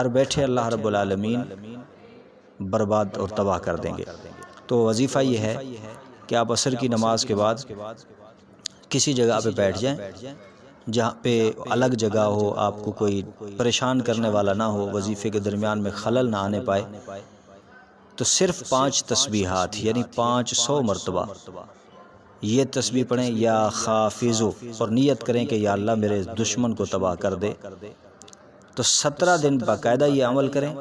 گھر بیٹھے اللہ رب العالمین برباد اور تباہ کر دیں گے۔ تو وظیفہ یہ ہے کہ آپ عصر کی نماز کے بعد کسی جگہ پہ بیٹھ جائیں جہاں پہ الگ جگہ ہو، آپ کو کوئی پریشان کرنے والا نہ ہو، وظیفے کے درمیان میں خلل نہ آنے پائے، تو صرف 5 تسبیحات یعنی 500 مرتبہ یہ تسبیح پڑھیں یا خافظو، اور نیت کریں کہ یا اللہ میرے دشمن کو تباہ کر دے۔ تو 17 دن باقاعدہ یہ عمل کریں،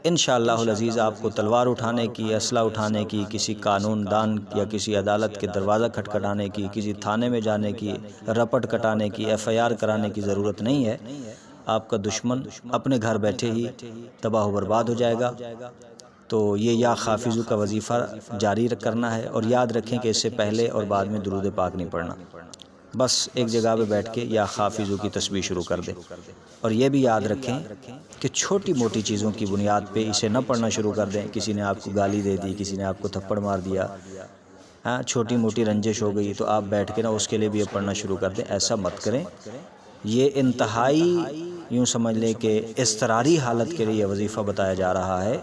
انشاءاللہ العزیز آپ کو تلوار اٹھانے کی، اسلحہ اٹھانے کی، کسی قانون دان یا کسی عدالت کے دروازہ کھٹکھٹانے کی، کسی تھانے میں جانے کی، رپٹ کٹانے کی، FIR کرانے کی ضرورت نہیں ہے۔ آپ کا دشمن اپنے گھر بیٹھے ہی تباہ و برباد ہو جائے گا۔ تو یہ یا خافظو کا وظیفہ جاری کرنا ہے، اور یاد رکھیں کہ اس سے پہلے اور بعد میں درود پاک نہیں پڑھنا، بس ایک جگہ پہ بیٹھ کے یا خافظو کی تسبیح شروع کر دیں۔ اور یہ بھی یاد رکھیں کہ چھوٹی موٹی چیزوں کی بنیاد پہ اسے نہ پڑھنا شروع کر دیں۔ کسی نے آپ کو گالی دے دی، کسی نے آپ کو تھپڑ مار دیا، چھوٹی موٹی رنجش ہو گئی، تو آپ بیٹھ کے اس کے لیے بھی یہ پڑھنا شروع کر دیں۔ ایسا مت کریں۔ یہ انتہائی یوں سمجھ لیں کہ اضطراری حالت کے لیے وظیفہ بتایا جا رہا ہے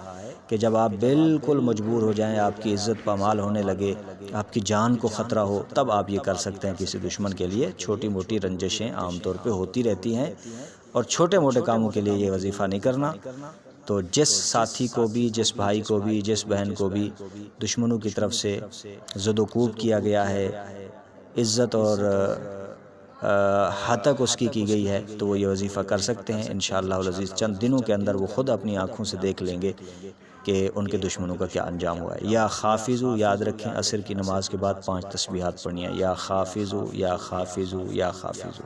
کہ جب آپ بالکل مجبور ہو جائیں، آپ کی عزت پامال ہونے لگے، آپ کی جان کو خطرہ ہو، تب آپ یہ کر سکتے ہیں کسی دشمن کے لیے۔ چھوٹی موٹی رنجشیں عام طور پہ ہوتی رہتی ہیں، اور چھوٹے موٹے کاموں کے لیے یہ وظیفہ نہیں کرنا۔ تو جس ساتھی کو بھی، جس بھائی کو بھی، جس بہن کو بھی دشمنوں کی طرف سے زد و کوب کیا گیا ہے، عزت اور ہتک اس کی گئی ہے، تو وہ یہ وظیفہ کر سکتے ہیں انشاءاللہ العزیز۔ چند دنوں کے اندر وہ خود اپنی آنکھوں سے دیکھ لیں گے کہ ان کے دشمنوں کا کیا انجام ہوا ہے۔ یا خافظو یاد رکھیں، عصر کی نماز کے بعد 5 تسبیحات پڑھنی ہیں، یا خافظو یا خافظو یا خافظو۔